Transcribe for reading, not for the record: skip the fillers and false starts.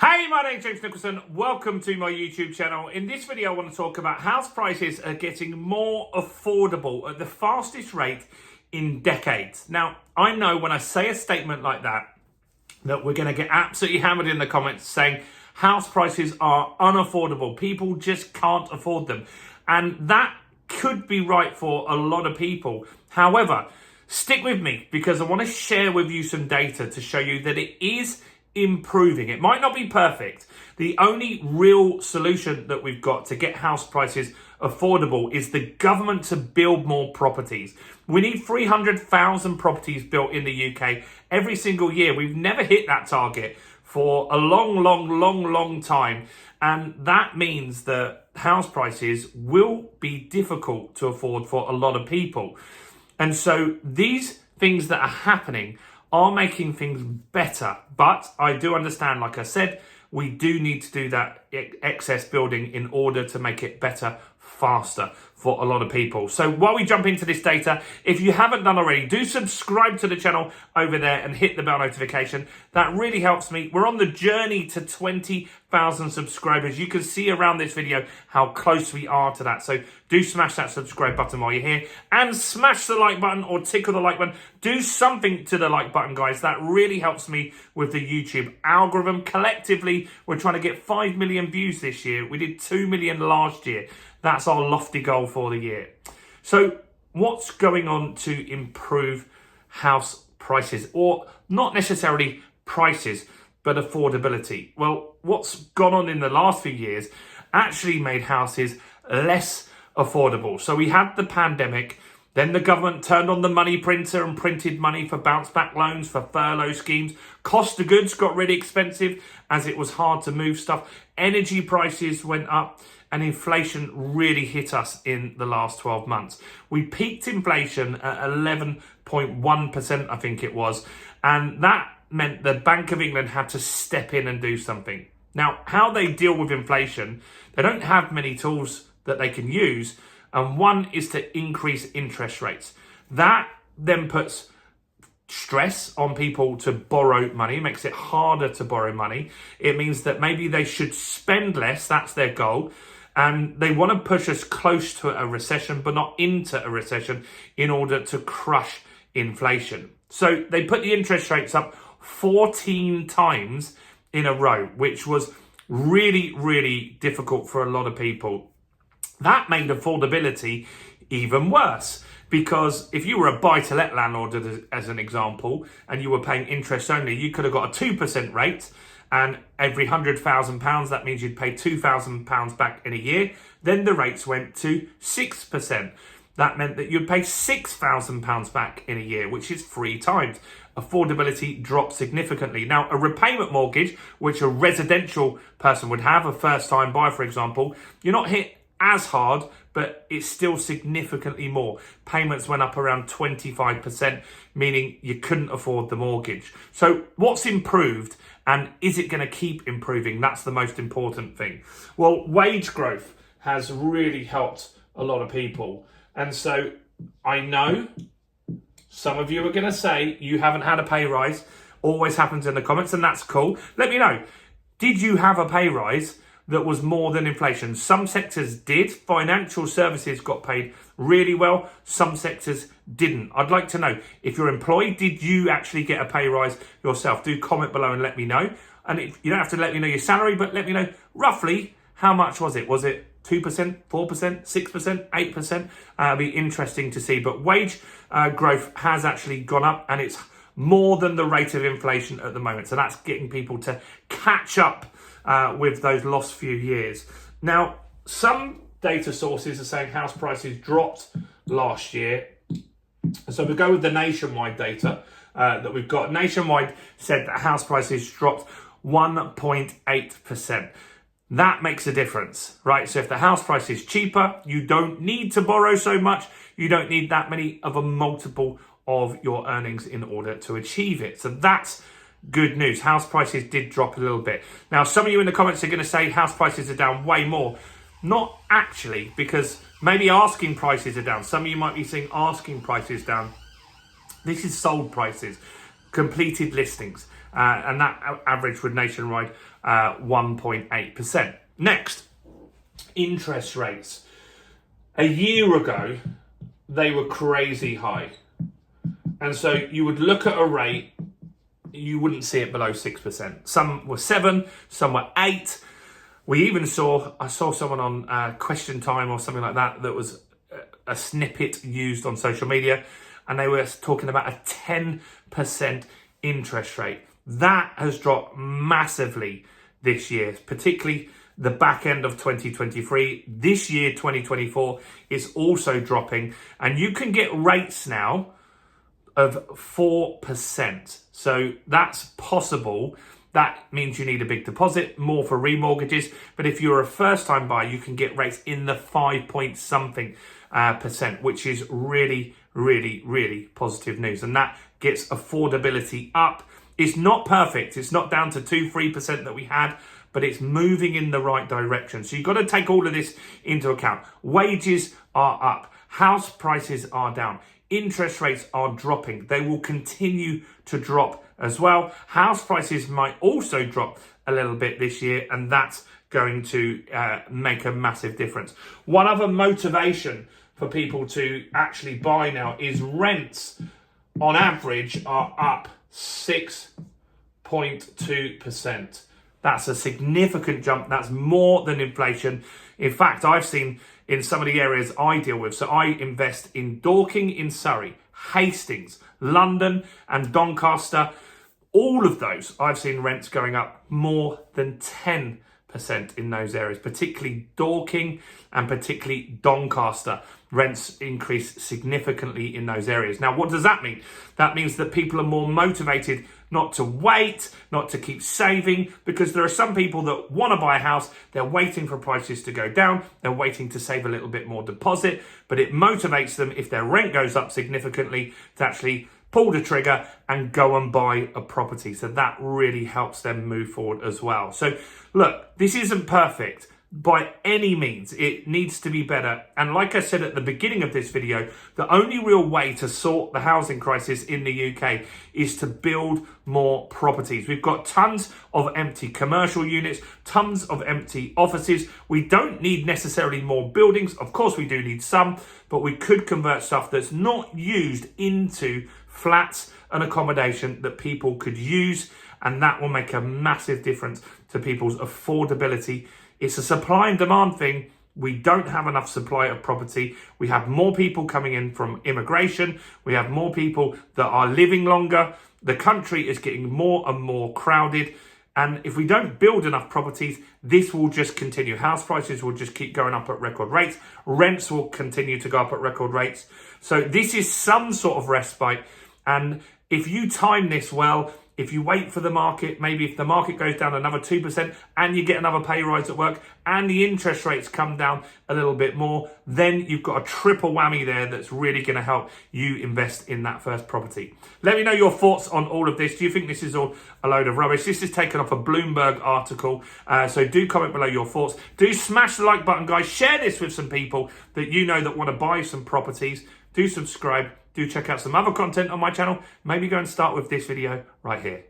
Hey, my name's James Nicholson. Welcome to my YouTube channel. In this video, I want to talk about house prices are getting more affordable at the fastest rate in decades. Now, I know when I say a statement like that we're going to get absolutely hammered in the comments saying house prices are unaffordable. People just can't afford them. And that could be right for a lot of people. However, stick with me because I want to share with you some data to show you that it is improving. It might not be perfect. The only real solution that we've got to get house prices affordable is the government to build more properties. We need 300,000 properties built in the UK every single year. We've never hit that target for a long time. And that means that house prices will be difficult to afford for a lot of people. And so these things that are happening are making things better. But I do understand, like I said, we do need to do that excess building in order to make it better, faster for a lot of people. So while we jump into this data, if you haven't done already, do subscribe to the channel over there and hit the bell notification. That really helps me. We're on the journey to 20,000 subscribers. You can see around this video how close we are to that. So do smash that subscribe button while you're here and smash the like button or tickle the like button. Do something to the like button, guys. That really helps me with the YouTube algorithm. Collectively, we're trying to get 5 million views this year. We did 2 million last year. That's our lofty goal for the year. So what's going on to improve house prices, or not necessarily prices, but affordability? Well, what's gone on in the last few years actually made houses less affordable. So we had the pandemic, then the government turned on the money printer and printed money for bounce back loans, for furlough schemes. Cost of goods got really expensive as it was hard to move stuff. Energy prices went up and inflation really hit us in the last 12 months. We peaked inflation at 11.1%, I think it was. And that meant the Bank of England had to step in and do something. Now, how they deal with inflation, they don't have many tools that they can use. And one is to increase interest rates. That then puts stress on people to borrow money, makes it harder to borrow money. It means that maybe they should spend less, that's their goal. And they want to push us close to a recession, but not into a recession in order to crush inflation. So they put the interest rates up 14 times in a row, which was really difficult for a lot of people. That made affordability even worse, because if you were a buy-to-let landlord, as an example, and you were paying interest only, you could have got a 2% rate, and every £100,000, that means you'd pay £2,000 back in a year. Then the rates went to 6%. That meant that you'd pay £6,000 back in a year, which is 3 times. Affordability dropped significantly. Now, a repayment mortgage, which a residential person would have, a first-time buyer, for example, you're not hit as hard, but it's still significantly more. Payments went up around 25%, meaning you couldn't afford the mortgage. So what's improved, and is it going to keep improving? That's the most important thing. Well, wage growth has really helped a lot of people. And so I know some of you are going to say you haven't had a pay rise. Always happens in the comments, and that's cool. Let me know. Did you have a pay rise that was more than inflation? Some sectors did. Financial services got paid really well. Some sectors didn't. I'd like to know, if you're employed, did you actually get a pay rise yourself? Do comment below and let me know. And if, you don't have to let me know your salary, but let me know roughly how much was it? Was it 2%, 4%, 6%, 8%? It'll be interesting to see. But wage growth has actually gone up, and it's more than the rate of inflation at the moment. So that's getting people to catch up with those lost few years. Now, some data sources are saying house prices dropped last year. So we go with the nationwide data that we've got. Nationwide said that house prices dropped 1.8%. That makes a difference, right? So if the house price is cheaper, you don't need to borrow so much. You don't need that many of a multiple of your earnings in order to achieve it. So that's good news. House prices did drop a little bit. Now, some of you in the comments are going to say house prices are down way more. Not actually, because maybe asking prices are down. Some of you might be seeing asking prices down. This is sold prices, completed listings. And that average with nationwide 1.8%. Next, interest rates. A year ago, they were crazy high. And so you would look at a rate, you wouldn't see it below 6%. Some were 7, some were 8. I saw someone on Question Time or something like that was a snippet used on social media, and they were talking about a 10% interest rate. That has dropped massively this year, particularly the back end of 2023. This year, 2024, is also dropping, and you can get rates now of 4%. So that's possible. That means you need a big deposit, more for remortgages. But if you're a first-time buyer, you can get rates in the 5 point something percent, which is really, really, really positive news. And that gets affordability up. It's not perfect. It's not down to 2-3% that we had, but it's moving in the right direction. So you've got to take all of this into account. Wages are up. House prices are down. Interest rates are dropping. They will continue to drop as well. House prices might also drop a little bit this year, and that's going to make a massive difference. One other motivation for people to actually buy now is rents on average are up 6.2%. That's a significant jump. That's more than inflation. In fact, I've seen in some of the areas I deal with, so I invest in Dorking in Surrey, Hastings, London and Doncaster. All of those, I've seen rents going up more than 10% in those areas, particularly Dorking and particularly Doncaster. Rents increase significantly in those areas. Now, what does that mean? That means that people are more motivated not to wait, not to keep saving, because there are some people that want to buy a house, they're waiting for prices to go down, they're waiting to save a little bit more deposit, but it motivates them if their rent goes up significantly to actually pull the trigger and go and buy a property. So that really helps them move forward as well. So look, this isn't perfect by any means. It needs to be better. And like I said at the beginning of this video, the only real way to sort the housing crisis in the UK is to build more properties. We've got tons of empty commercial units, tons of empty offices. We don't need necessarily more buildings. Of course, we do need some, but we could convert stuff that's not used into flats and accommodation that people could use, and that will make a massive difference to people's affordability. It's a supply and demand thing. We don't have enough supply of property. We have more people coming in from immigration. We have more people that are living longer. The country is getting more and more crowded. And if we don't build enough properties, this will just continue. House prices will just keep going up at record rates. Rents will continue to go up at record rates. So this is some sort of respite. And if you time this well, if you wait for the market, maybe if the market goes down another 2% and you get another pay rise at work and the interest rates come down a little bit more, then you've got a triple whammy there that's really going to help you invest in that first property. Let me know your thoughts on all of this. Do you think this is all a load of rubbish? This is taken off a Bloomberg article. So do comment below your thoughts. Do smash the like button, guys. Share this with some people that you know that want to buy some properties. Do subscribe. Do check out some other content on my channel. Maybe go and start with this video right here.